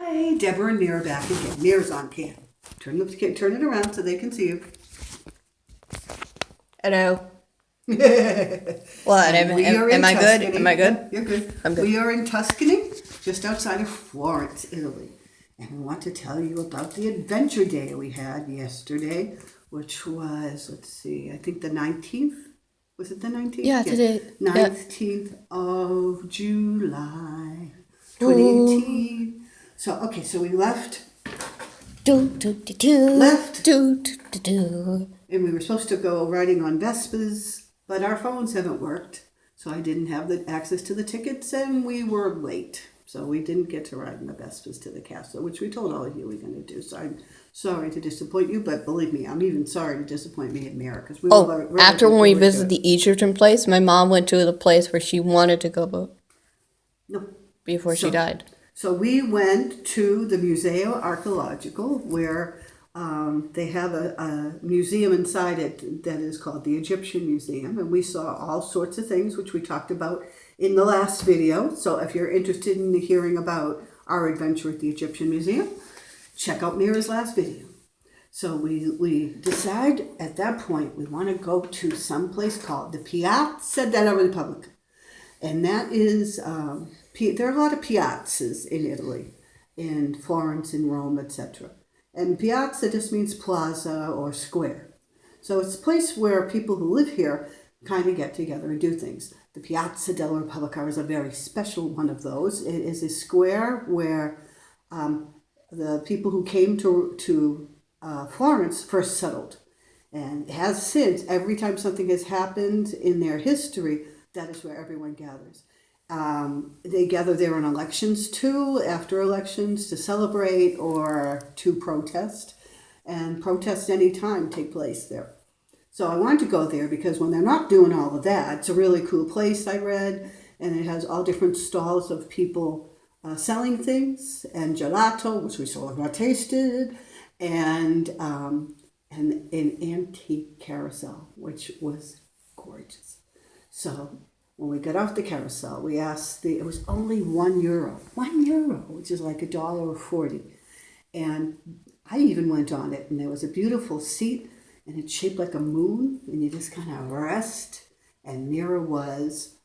Hi, Deborah and Meara back again. Meara's on cam. Turn it around so they can see you. Hello. What? Am I good? Am I good? Yeah, you're good. I'm good. We are in Tuscany, just outside of Florence, Italy. And we want to tell you about the adventure day we had yesterday, which was, let's see, I think the 19th. Was it the 19th? Yeah, today. 19th of July, 2018. So, okay, so we left. Left. And we were supposed to go riding on Vespas, but our phones haven't worked. So I didn't have the access to the tickets and we were late. So we didn't get to ride in the Vespas to the castle, which we told all of you we were going to do. So I'm sorry to disappoint you, but believe me, I'm even sorry to disappoint me and Meara. Because we were After when we looking forward to visited it. the Egerton place, my mom went to the place where she wanted to go No. before she died. So we went to the Museo Archeologico, where they have a museum inside it that is called the Egyptian Museum, and we saw all sorts of things, which we talked about in the last video. So if you're interested in hearing about our adventure at the Egyptian Museum, check out Meara's last video. So we decide at that point we want to go to some place called the Piazza della Repubblica. And that is, there are a lot of piazzas in Italy, in Florence, in Rome, etc. And piazza just means plaza or square. So it's a place where people who live here kind of get together and do things. The Piazza della Repubblica is a very special one of those. It is a square where the people who came to Florence first settled. And has since, every time something has happened in their history, that is where everyone gathers. They gather there on elections too, after elections, to celebrate or to protest. And protests anytime take place there. So I wanted to go there because when they're not doing all of that, it's a really cool place, I read. And it has all different stalls of people selling things, and gelato, which we sort of not tasted, and an antique carousel, which was gorgeous. So when we got off the carousel, we asked it was only €1, which is like $1.40. And I even went on it, and there was a beautiful seat, and it's shaped like a moon, and you just kind of rest. And Meara was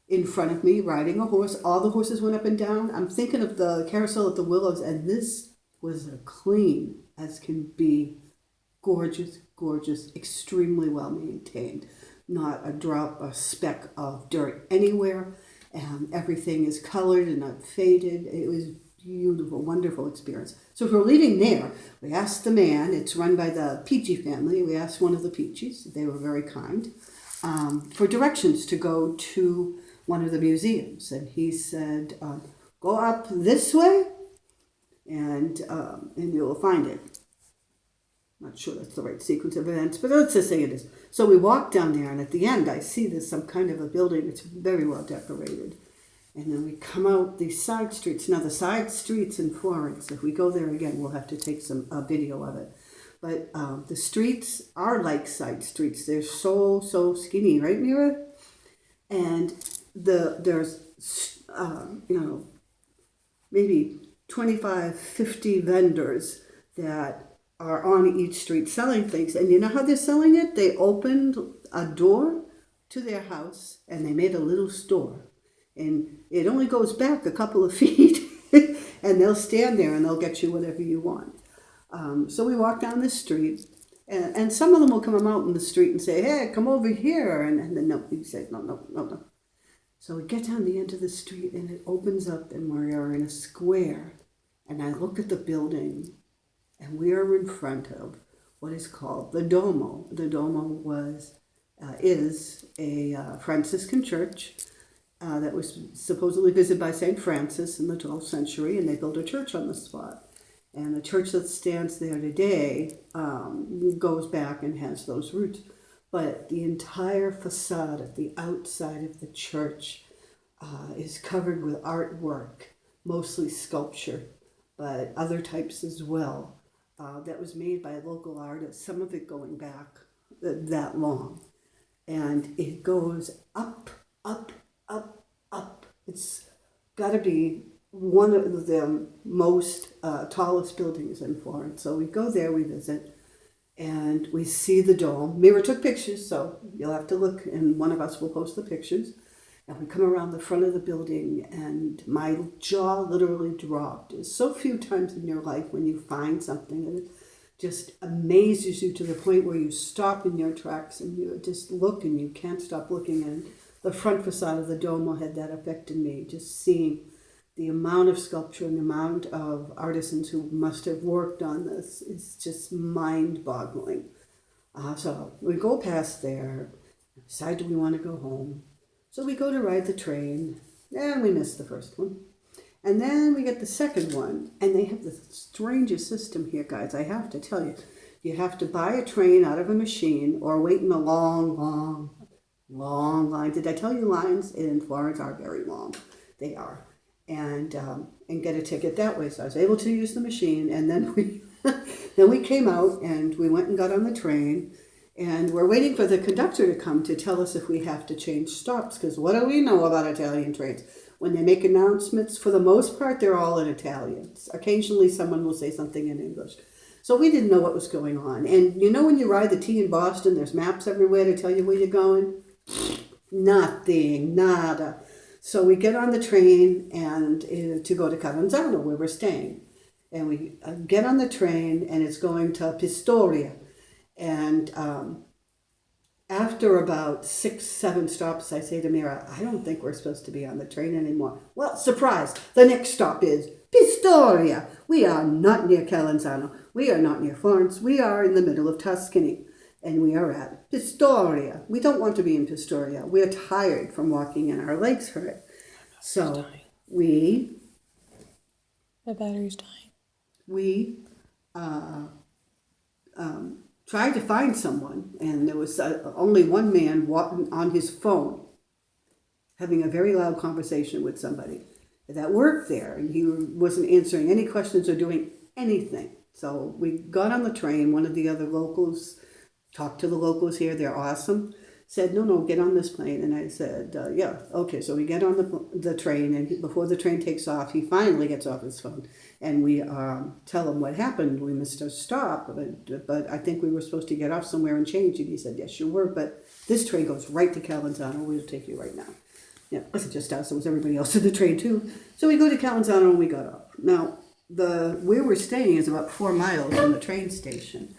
in front of me riding a horse. All the horses went up and down. I'm thinking of the carousel at the Willows, and this was as clean as can be. Gorgeous, gorgeous, extremely well maintained. Not a drop, a speck of dirt anywhere. Everything is colored and not faded. It was beautiful, wonderful experience. So if we're leaving there, we asked the man, it's run by the Peachy family, we asked one of the Peachies, they were very kind, for directions to go to one of the museums. And he said, go up this way and you'll find it. Not sure that's the right sequence of events, but let's just say it is. So we walk down there, and at the end, I see there's some kind of a building that's very well decorated. And then we come out these side streets. Now, the side streets in Florence, if we go there again, we'll have to take a video of it. But the streets are like side streets. They're so skinny, right, Meara? And there's, maybe 25, 50 vendors that are on each street selling things. And you know how they're selling it? They opened a door to their house and they made a little store. And it only goes back a couple of feet and they'll stand there and they'll get you whatever you want. So we walk down this street and some of them will come out in the street and say, hey, come over here. And then no, you say, no. So we get down the end of the street and it opens up and we are in a square. And I look at the building. And we are in front of what is called the Duomo. The Duomo is a Franciscan church that was supposedly visited by St. Francis in the 12th century, and they built a church on the spot. And the church that stands there today goes back and has those roots. But the entire facade at the outside of the church is covered with artwork, mostly sculpture, but other types as well. That was made by local artists, some of it going back that long. And it goes up. It's got to be one of the most tallest buildings in Florence. So we go there, we visit, and we see the dome. Meara took pictures, so you'll have to look, and one of us will post the pictures. And we come around the front of the building, and my jaw literally dropped. There's so few times in your life when you find something and it just amazes you to the point where you stop in your tracks and you just look and you can't stop looking. And the front facade of the dome had that effect in me, just seeing the amount of sculpture and the amount of artisans who must have worked on this is just mind-boggling. So we go past there, decide do we want to go home. So we go to ride the train, and we miss the first one. And then we get the second one, and they have the strangest system here, guys. I have to tell you. You have to buy a train out of a machine or wait in a long line. Did I tell you lines in Florence are very long? They are. And get a ticket that way. So I was able to use the machine, and then we came out, and we went and got on the train. And we're waiting for the conductor to come to tell us if we have to change stops, because what do we know about Italian trains? When they make announcements, for the most part, they're all in Italian. Occasionally, someone will say something in English. So we didn't know what was going on. And you know when you ride the T in Boston, there's maps everywhere to tell you where you're going? Nothing, nada. So we get on the train and to go to Catanzaro, where we're staying. And we get on the train, and it's going to Pistoria. And after about 6-7 stops, I say to Meara, I don't think we're supposed to be on the train anymore. Well, surprise! The next stop is Pistoria. We are not near Catanzaro. We are not near Florence. We are in the middle of Tuscany. And we are at Pistoria. We don't want to be in Pistoria. We are tired from walking and our legs hurt. So we... My battery's dying. We... tried to find someone, and there was only one man walking on his phone, having a very loud conversation with somebody that worked there, and he wasn't answering any questions or doing anything. So we got on the train. One of the other locals talked to the locals here. They're awesome. Said, no, get on this plane. And I said, yeah, okay. So we get on the train, and before the train takes off, he finally gets off his phone. And we tell him what happened. We missed a stop, but I think we were supposed to get off somewhere and change. And he said, yes, you were, but this train goes right to Catanzaro. We'll take you right now. Yeah, it wasn't just us. It was everybody else in the train, too. So we go to Catanzaro, and we got off. Now, where we're staying is about 4 miles from the train station.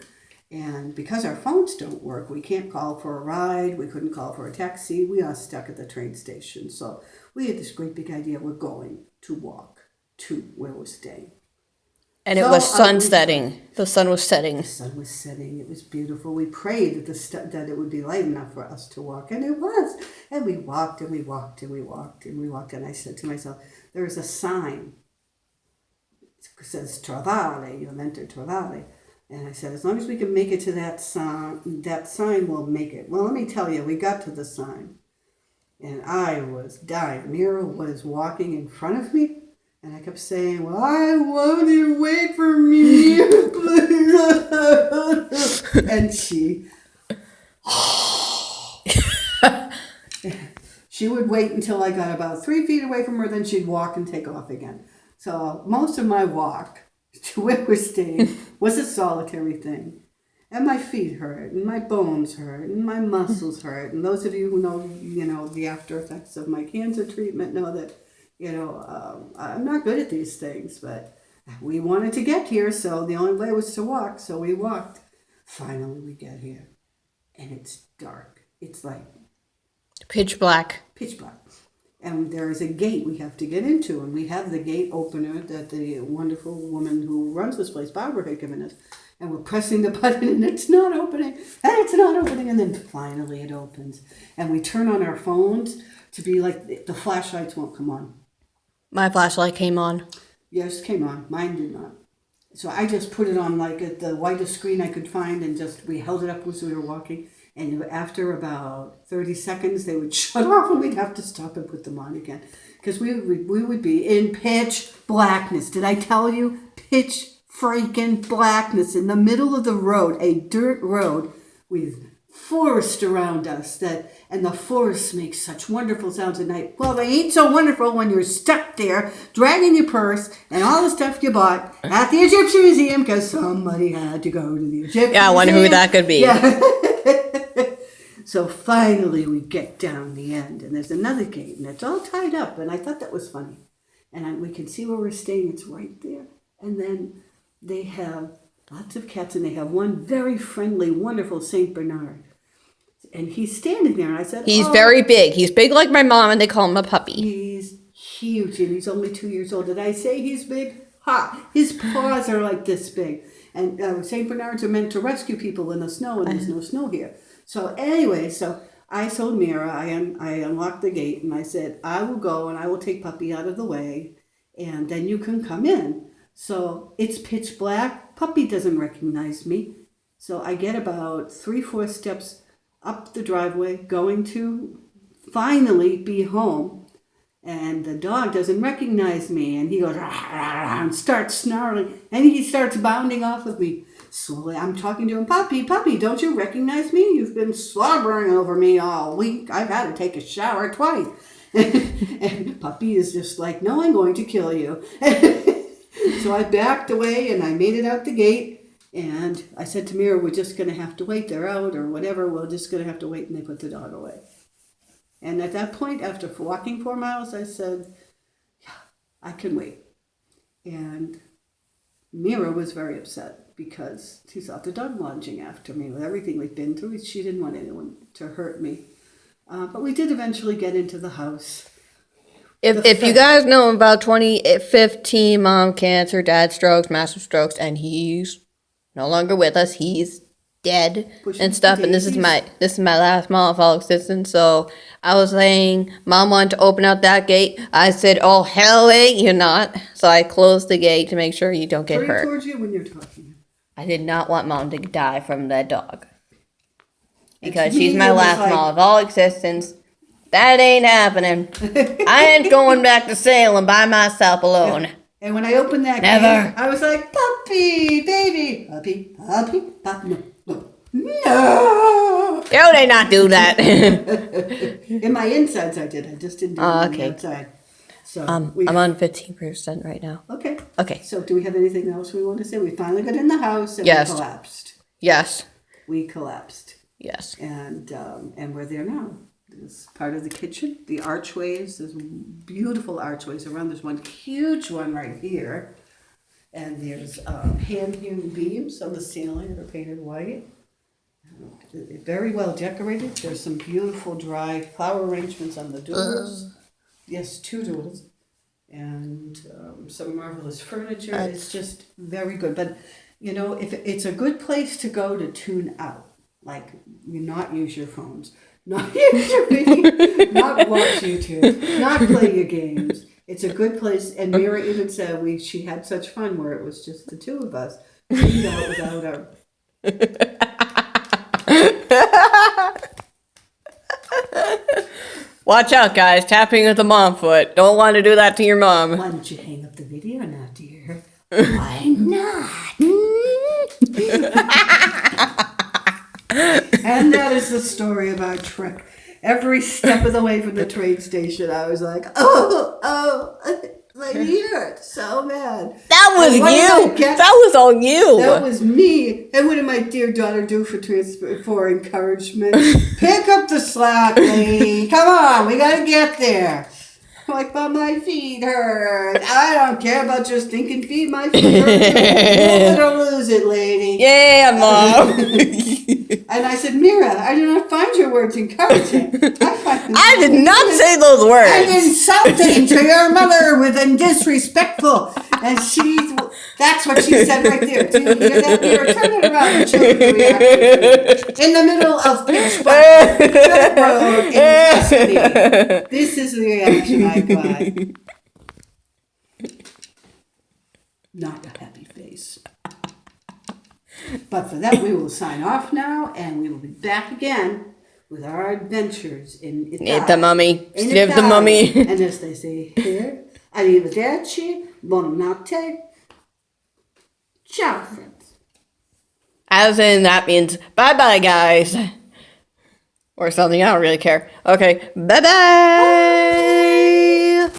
And because our phones don't work, we can't call for a ride. We couldn't call for a taxi. We are stuck at the train station. So we had this great big idea. We're going to walk to where we're staying. And it was sunsetting. The sun was setting. The sun was setting. It was beautiful. We prayed that it would be light enough for us to walk. And it was. And we walked and we walked and we walked and we walked. And I said to myself, there is a sign. It says, Trovare. You'll enter Trovare. And I said, as long as we can make it to that sign will make it. Well, let me tell you, we got to the sign. And I was dying. Meara was walking in front of me. And I kept saying, well, I want you to wait for me. And she would wait until I got about 3 feet away from her. Then she'd walk and take off again. So most of my walk to where we're staying was a solitary thing. And my feet hurt, and my bones hurt, and my muscles hurt. And those of you who know, the after effects of my cancer treatment know that, I'm not good at these things. But we wanted to get here, so the only way was to walk. So we walked. Finally, we get here, and it's dark. It's like Pitch black. Pitch black. And there is a gate we have to get into, and we have the gate opener that the wonderful woman who runs this place, Barbara, had given us. And we're pressing the button, and it's not opening, and it's not opening, and then finally it opens. And we turn on our phones to be like, the flashlights won't come on. My flashlight came on. Yes, came on. Mine did not. So I just put it on like at the widest screen I could find, and we held it up as we were walking. And after about 30 seconds, they would shut off, and we'd have to stop and put them on again. Because we would be in pitch blackness. Did I tell you? Pitch freaking blackness in the middle of the road, a dirt road with forest around us and the forest makes such wonderful sounds at night. Well, they ain't so wonderful when you're stuck there dragging your purse and all the stuff you bought at the Egyptian Museum because somebody had to go to the Egyptian Yeah, I wonder Museum. who that could be. Yeah. So finally we get down the end and there's another gate and it's all tied up and I thought that was funny. And we can see where we're staying. It's right there. And then they have lots of cats and they have one very friendly, wonderful Saint Bernard. And he's standing there and I said, He's very big. He's big like my mom, and they call him a puppy. He's huge and he's only 2 years old. Did I say he's big? Ha! His paws are like this big. And Saint Bernards are meant to rescue people in the snow and there's no snow here. So anyway, I told Meara, I unlocked the gate and I said, I will go and I will take Puppy out of the way and then you can come in. So it's pitch black. Puppy doesn't recognize me. So I get about 3-4 steps up the driveway, going to finally be home. And the dog doesn't recognize me. And he goes, rah, rah, rah, and starts snarling. And he starts bounding off of me. Slowly, I'm talking to him, Puppy, don't you recognize me? You've been slobbering over me all week. I've had to take a shower twice. And Puppy is just like, no, I'm going to kill you. So I backed away and I made it out the gate. And I said to Meara, we're just going to have to wait. They're out or whatever. We're just going to have to wait. And they put the dog away. And at that point, after walking 4 miles, I said, yeah, I can wait. And Meara was very upset because she saw the dog lunging after me with everything we'd been through. She didn't want anyone to hurt me. But we did eventually get into the house. If you guys know about 2015, mom cancer, dad strokes, massive strokes, and he's no longer with us. He's dead and stuff. And this is my last mom of all existence. So I was saying, mom wanted to open out that gate. I said, oh hell, you're not. So I closed the gate to make sure you don't get hurt. Towards you when you're talking. I did not want mom to die from that dog because she's my last mom of all existence. That ain't happening. I ain't going back to Salem by myself alone. And when I opened that Never. gate, I was like, Puppy, baby, puppy, no. How would I not do that? In my insides I did. I just didn't do it on the outside. So I'm on 15% right now. Okay. Okay. So do we have anything else we want to say? We finally got in the house and Yes. we collapsed. Yes. We collapsed. Yes. And we're there now. It's part of the kitchen. The archways, there's beautiful archways around. There's one huge one right here. And there's hand-hewn beams on the ceiling that are painted white. Very well decorated. There's some beautiful dry flower arrangements on the doors. Yes, 2 doors. And some marvelous furniture. It's just very good. But, you know, if it's a good place to go to tune out. Like, you not use your phones. Not use your video, not watch YouTube, not play your games. It's a good place. And Meara even said she had such fun where it was just the 2 of us. She out without her. Watch out, guys. Tapping with the mom foot. Don't want to do that to your mom. Why don't you hang up the video now, dear? Why not? And that is the story of our trip. Every step of the way from the train station, I was like, oh, my ear, so bad. That was you. That was all you. That was me. And what did my dear daughter do for encouragement? Pick up the slack, lady. Come on, we gotta get there. I'm like, but my feet hurt. I don't care about your stinking feet. My feet hurt. You'll lose it, lady. Yeah, Mom. And I said, Meara, I do not find your words encouraging. I did not say those words. And insulting to your mother and disrespectful. And that's what she said right there. Do you hear that, Meara? Turn it around and show me the reaction. In the middle of pitch black dirt road in Tuscany. This is the reaction I got. Not a happy face. But for that, we will sign off now, and we will be back again with our adventures in Italy. Eat the mummy. Sniff the mummy. And as they say here, arrivederci, buonanotte, ciao, friends. As in, that means bye-bye, guys. or something. I don't really care. Okay, bye bye.